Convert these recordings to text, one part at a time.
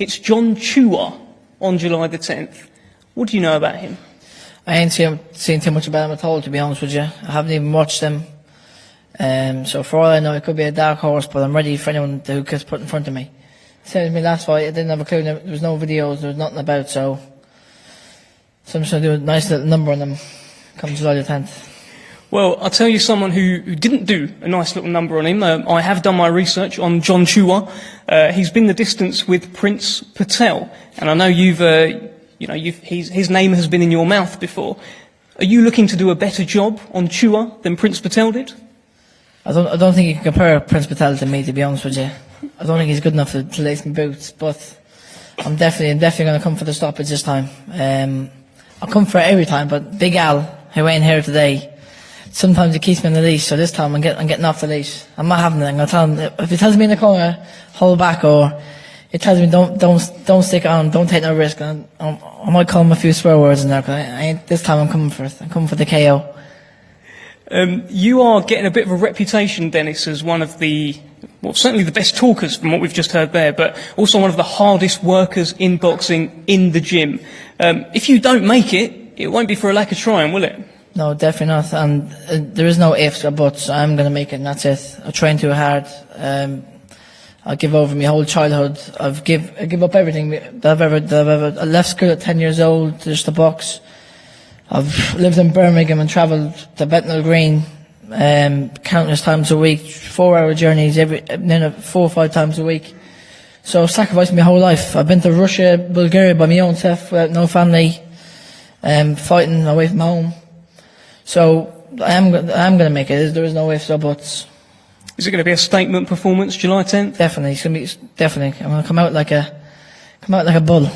It's John Chua on July the 10th. What do you know about him? I ain't seen too much about him at all, to be honest with you. I haven't even watched him. So for all I know, it could be a dark horse, but I'm ready for anyone who gets put in front of me. Same as me last fight, I didn't have a clue. There was no videos, there was nothing about, so I'm just going to do a nice little number on them come July the 10th. Well, I'll tell you someone who didn't do a nice little number on him. I have done my research on John Chua. He's been the distance with Prince Patel, and I know his name has been in your mouth before. Are you looking to do a better job on Chua than Prince Patel did? I don't think you can compare Prince Patel to me, to be honest with you. I don't think he's good enough to lace my boots, but I'm definitely going to come for the stoppage this time. I'll come for it every time, but Big Al, who ain't here today, sometimes he keeps me on the leash, so this time I'm getting off the leash. I'm not having it. I'm going to tell him, if he tells me in the corner, hold back, or he tells me don't stick on, don't take no risk, I might call him a few swear words in there, because this time I'm coming for it. I'm coming for the KO. You are getting a bit of a reputation, Dennis, as one of certainly the best talkers from what we've just heard there, but also one of the hardest workers in boxing in the gym. If you don't make it, it won't be for a lack of trying, will it? No, definitely not. And there is no ifs or buts. I'm going to make it, and that's it. I train too hard. I give over my whole childhood. I give up everything that I've ever. I left school at 10 years old just to box. I've lived in Birmingham and travelled to Bethnal Green countless times a week, 4-hour journeys 4 or 5 times a week. So I've sacrificed my whole life. I've been to Russia, Bulgaria by my own self, without no family, fighting away from home. So I am going to make it. There is no ifs or buts. Is it going to be a statement performance, July 10th? Definitely. It's going to be definitely. I'm going to come out like a bull.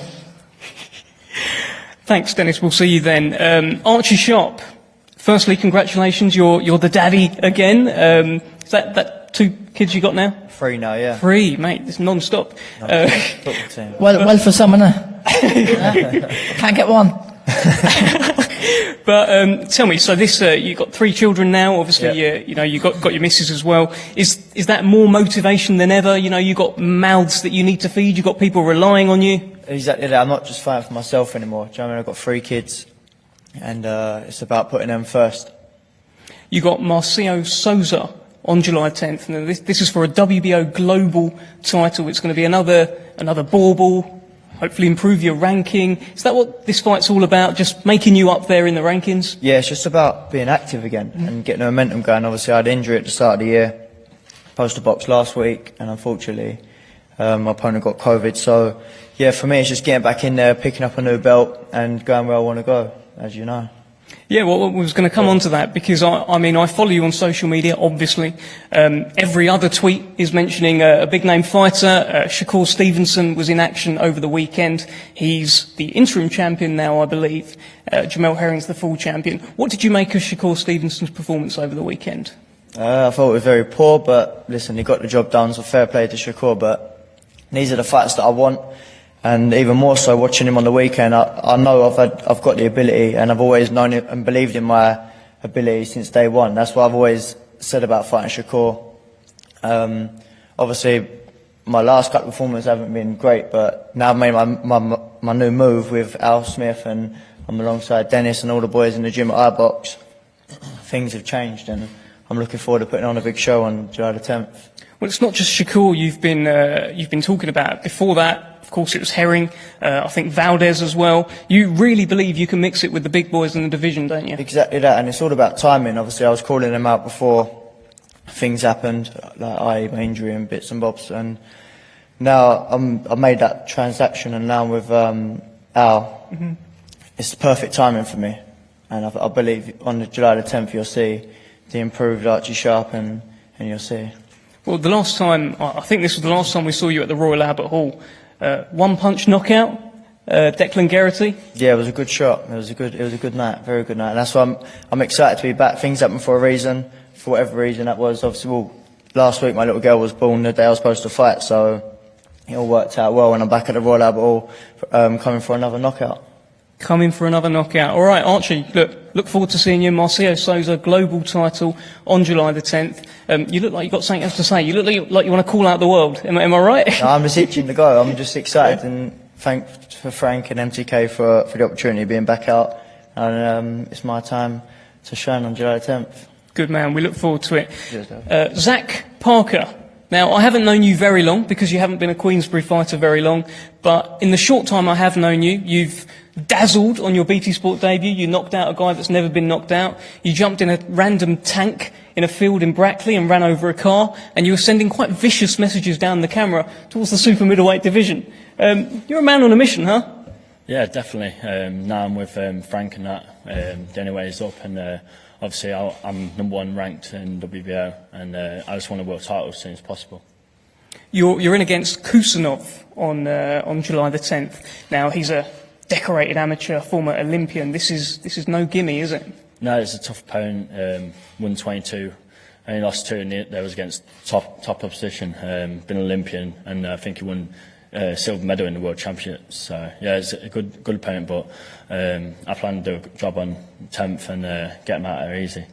Thanks, Dennis. We'll see you then. Archie Sharp. Firstly, congratulations. You're the daddy again. Is that 2 kids you got now? 3 now, yeah. 3, mate. It's non-stop. Well, for some, innit? Can't get one. But tell me, so this you've got 3 children now. Obviously, yeah. You got your missus as well. Is that more motivation than ever? You got mouths that you need to feed. You got people relying on you. Exactly that. I'm not just fighting for myself anymore. Do you know what I mean? I've got 3 kids, and it's about putting them first. You got Marcio Souza on July 10th, and this is for a WBO global title. It's going to be another bauble. Hopefully improve your ranking. Is that what this fight's all about? Just making you up there in the rankings? Yeah, it's just about being active again and getting the momentum going. Obviously, I had an injury at the start of the year, poster box last week, and unfortunately, my opponent got COVID. So, yeah, for me, it's just getting back in there, picking up a new belt, and going where I want to go, as you know. Yeah, well, we was going to come on to that because, I follow you on social media, obviously. Every other tweet is mentioning a big-name fighter. Shakur Stevenson was in action over the weekend. He's the interim champion now, I believe. Jamel Herring's the full champion. What did you make of Shakur Stevenson's performance over the weekend? I thought it was very poor, but listen, he got the job done, so fair play to Shakur. But these are the fights that I want. And even more so, watching him on the weekend, I know I've got the ability, and I've always known it and believed in my ability since day one. That's what I've always said about fighting Shakur. Obviously, my last couple of performances haven't been great, but now I've made my new move with Al Smith, and I'm alongside Dennis and all the boys in the gym at iBox. Things have changed, and I'm looking forward to putting on a big show on July the 10th. Well, it's not just Shakur you've been talking about. Before that, of course, it was Herring. I think Valdez as well. You really believe you can mix it with the big boys in the division, don't you? Exactly that, and it's all about timing. Obviously, I was calling them out before things happened, like my injury and bits and bobs, and now I made that transaction, and now with Al, it's the perfect timing for me, and I believe on July the 10th you'll see the improved Archie Sharp, and you'll see. Well, the last time, I think this was the last time we saw you at the Royal Albert Hall. One-punch knockout, Declan Geraghty. Yeah, it was a good shot. It was a good night, very good night. And that's why I'm excited to be back. Things happen for a reason. For whatever reason that was, obviously, last week my little girl was born the day I was supposed to fight, so it all worked out well. And I'm back at the Royal Albert Hall, coming for another knockout. Come in for another knockout. All right, Archie, look forward to seeing you in Marcio Souza global title on July the 10th. You look like you've got something else to say. You look like you want to call out the world. Am I right? No, I'm just itching to go. I'm just excited, and thanks for Frank and MTK for the opportunity of being back out. And it's my time to shine on July 10th. Good man. We look forward to it. Cheers, Zach Parker. Now, I haven't known you very long because you haven't been a Queensberry fighter very long, but in the short time I have known you, you've dazzled on your BT Sport debut. You knocked out a guy that's never been knocked out. You jumped in a random tank in a field in Brackley and ran over a car, and you were sending quite vicious messages down the camera towards the super middleweight division. You're a man on a mission, huh? Yeah, definitely. Now I'm with Frank and that. The only way is up, and obviously I'm #1 ranked in WBO, and I just want a world title as soon as possible. You're in against Kusanov on July the 10th. Now, he's a decorated amateur, former Olympian. This is no gimme, is it? No, it's a tough opponent. 122. I only lost 2, and there was against top opposition. Been Olympian, and I think he won silver medal in the World Championships. So yeah, it's a good opponent, but I plan to do a job on 10th and get him out there easy.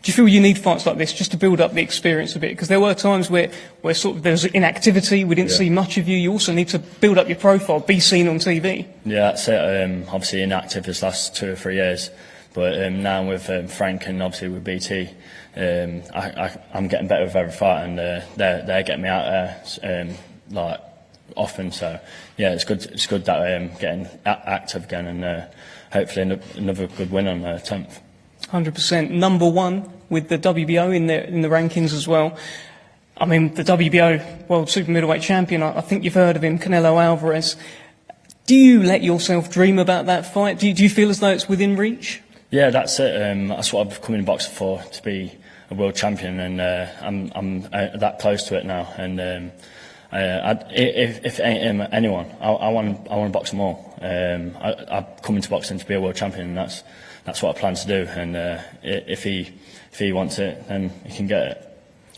Do you feel you need fights like this just to build up the experience a bit? Because there were times where sort of there was inactivity, we didn't see much of you. You also need to build up your profile, be seen on TV. Yeah, that's it. Obviously inactive this last 2 or 3 years, but now with Frank and obviously with BT, I'm getting better with every fight, and they're getting me out there like often. So yeah, it's good. It's good that I'm getting active again, and hopefully another good win on 10th. 100%. #1 with the WBO in the rankings as well. I mean, the WBO World Super Middleweight Champion, I think you've heard of him, Canelo Alvarez. Do you let yourself dream about that fight? Do you feel as though it's within reach? Yeah, that's it. That's what I've come in boxing for, to be a world champion, and I'm that close to it now. And if anyone, I want to box them all. I've come into boxing to be a world champion, and that's what I plan to do. And if he wants it, then he can get it.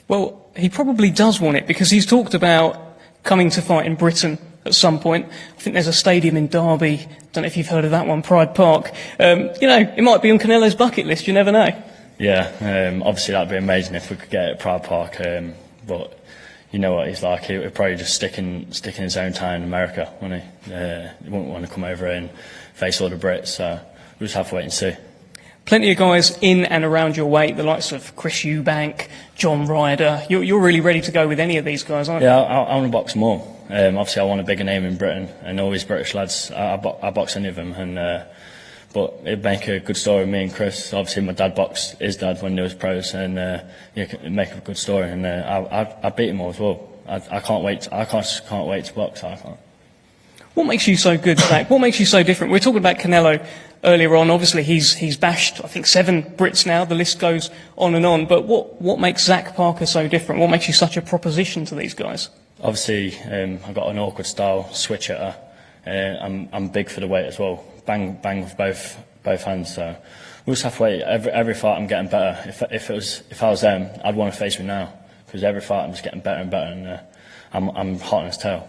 Well, he probably does want it, because he's talked about coming to fight in Britain at some point. I think there's a stadium in Derby. Don't know if you've heard of that one, Pride Park. It might be on Canelo's bucket list. You never know. Yeah, obviously that'd be amazing if we could get it at Pride Park. But you know what he's like. He'd probably just stick in his own town in America, wouldn't he? He wouldn't want to come over and face all the Brits. So we'll just have to wait and see. Plenty of guys in and around your weight, the likes of Chris Eubank, John Ryder. You're really ready to go with any of these guys, aren't you? Yeah, I want to box them all. Obviously, I want a bigger name in Britain, and all these British lads. I box any of them, but it'd make a good story with me and Chris. Obviously, my dad boxed his dad when he was pros, and it'd make a good story. And I beat him all as well. I can't wait. I can't wait to box. I can't. What makes you so good, Zach? What makes you so different? We were talking about Canelo earlier on. Obviously, he's bashed, I think, 7 Brits now. The list goes on and on. But what makes Zach Parker so different? What makes you such a proposition to these guys? Obviously, I've got an awkward style, switch hitter. I'm big for the weight as well. Bang with both hands. So we'll just have to wait. Every fight I'm getting better. If I was them, I'd want to face me now, because every fight I'm just getting better and better, and I'm hot on his tail.